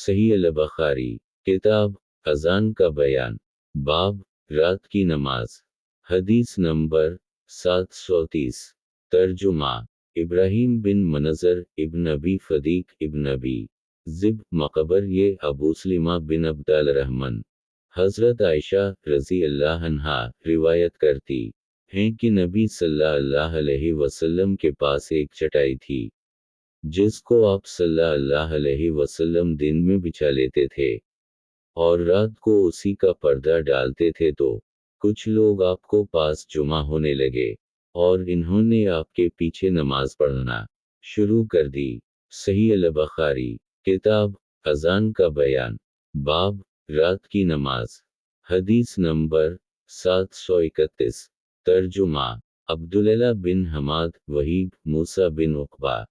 صحیح البخاری کتاب اذان کا بیان باب رات کی نماز حدیث نمبر 730 ترجمہ ابراہیم بن منظر ابن ابی فدیق ابن ابی ذب مقبر یہ ابو سلمہ بن عبد الرحمن حضرت عائشہ رضی اللہ عنہا روایت کرتی ہیں کہ نبی صلی اللہ علیہ وسلم کے پاس ایک چٹائی تھی جس کو آپ صلی اللہ علیہ وسلم دن میں بچھا لیتے تھے اور رات کو اسی کا پردہ ڈالتے تھے تو کچھ لوگ آپ کو پاس جمع ہونے لگے اور انہوں نے آپ کے پیچھے نماز پڑھنا شروع کر دی۔ صحیح البخاری کتاب اذان کا بیان باب رات کی نماز حدیث نمبر 731 ترجمہ عبداللہ بن حماد وحیب موسیٰ بن عقبہ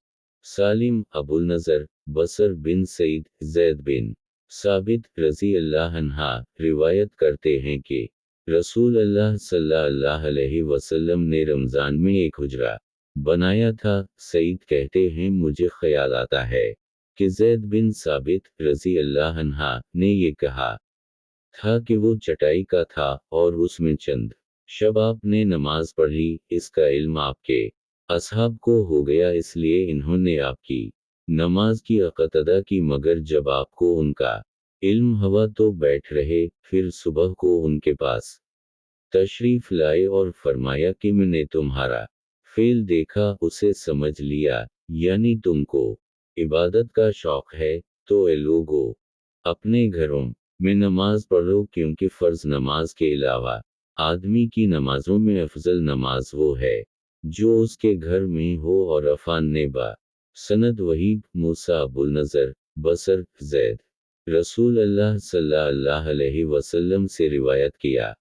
سالم ابو النضر بصر بن سعید زید بن ثابت رضی اللہ عنہ روایت کرتے ہیں کہ رسول اللہ صلی اللہ علیہ وسلم نے رمضان میں ایک حجرہ بنایا تھا۔ سعید کہتے ہیں مجھے خیال آتا ہے کہ زید بن ثابت رضی اللہ عنہ نے یہ کہا تھا کہ وہ چٹائی کا تھا اور اس میں چند شب آپ نے نماز پڑھی۔ اس کا علم آپ کے اصحاب کو ہو گیا اس لیے انہوں نے آپ کی نماز کی اقتدا کی، مگر جب آپ کو ان کا علم ہوا تو بیٹھ رہے۔ پھر صبح کو ان کے پاس تشریف لائے اور فرمایا کہ میں نے تمہارا فعل دیکھا، اسے سمجھ لیا، یعنی تم کو عبادت کا شوق ہے، تو اے لوگو اپنے گھروں میں نماز پڑھو، کیونکہ فرض نماز کے علاوہ آدمی کی نمازوں میں افضل نماز وہ ہے جو اس کے گھر میں ہو۔ اور عفان نے با سند وحیب موسیٰ ابو النضر بصر زید رسول اللہ صلی اللہ علیہ وسلم سے روایت کیا